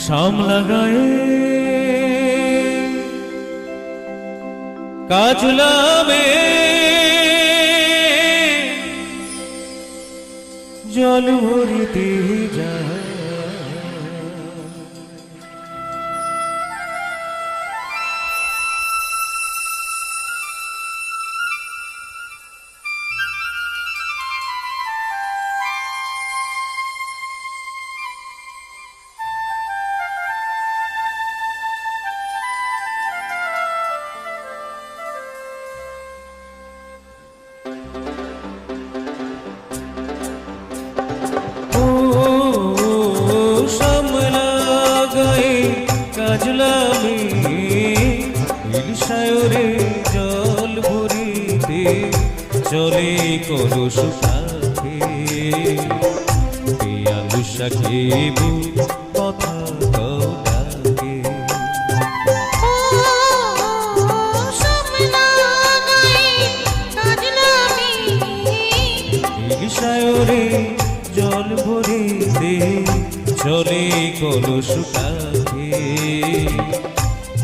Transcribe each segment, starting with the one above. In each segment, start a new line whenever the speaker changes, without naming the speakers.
শ্যামলা গায়ে কাজলামে জল ভরিতে যায় কাজলামে ইলশায়রে জল ভরিতে চলে কলস কাঁধে পেয়ালু সাকিব কথা লাগে ইলশায়রে জল ভরিতে চলে কলস কাঁধে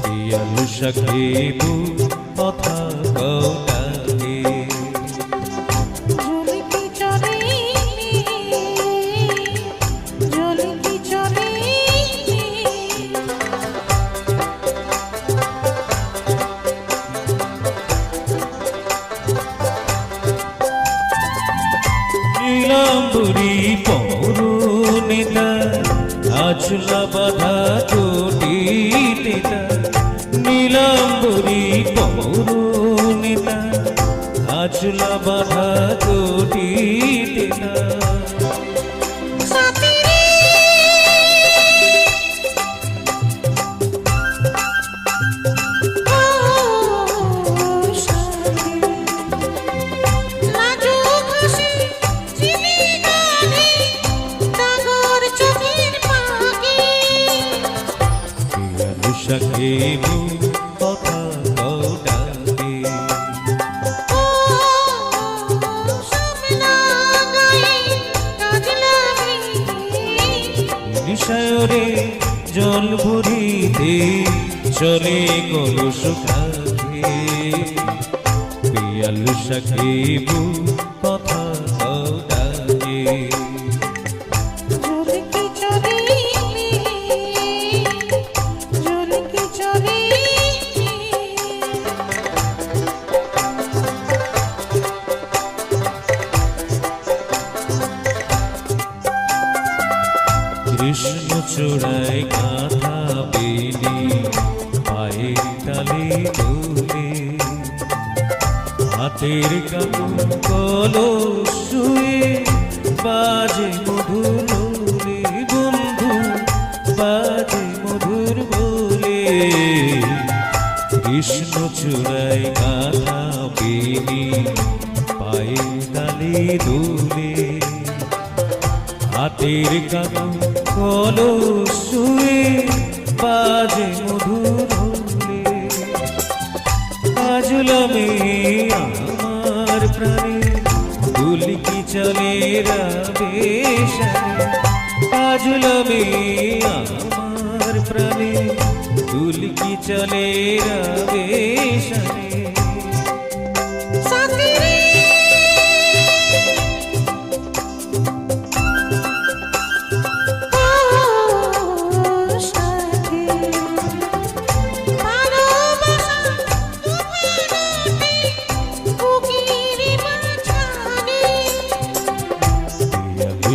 পিয়ালু সাকিব কথা লাগে নীলাম্বরী পৌরনেতা আচলা বাধা কোটিতে নীলাম্বরী পৌরনেতা আচলা বাধা কোটিতে সাকিব কথা লাগে নিশায়রে জল ভরিতে চলে কলস কাঁধে পিয়ালু সাকিব কথা লাগে কৃষ্ণ চূড়ায় কাঁথা বেলি পায়ের তালে দোলে হাতের কাপড় কলস শুয়ে বাজে মধুর বলে বন্ধু বাজে মধুর বলে কৃষ্ণ চূড়ায় কাঁথা বেলি পায়ের তালে দোলে হাতের কাপড় কলস শুয়ে বাজে মধুর হলে কাজলামে আমার প্রাণে দুলকি চলে রাবেশানে কাজলামে আমার প্রাণে দুলকি চলে রাবেশানে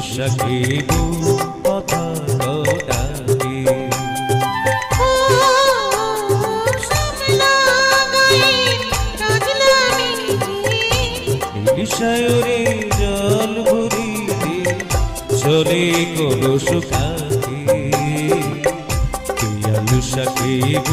সাকিব কথা লাগে ইলশায়রে জল ভরিতে চলে কলস কাঁধে পিয়ালু সাকিব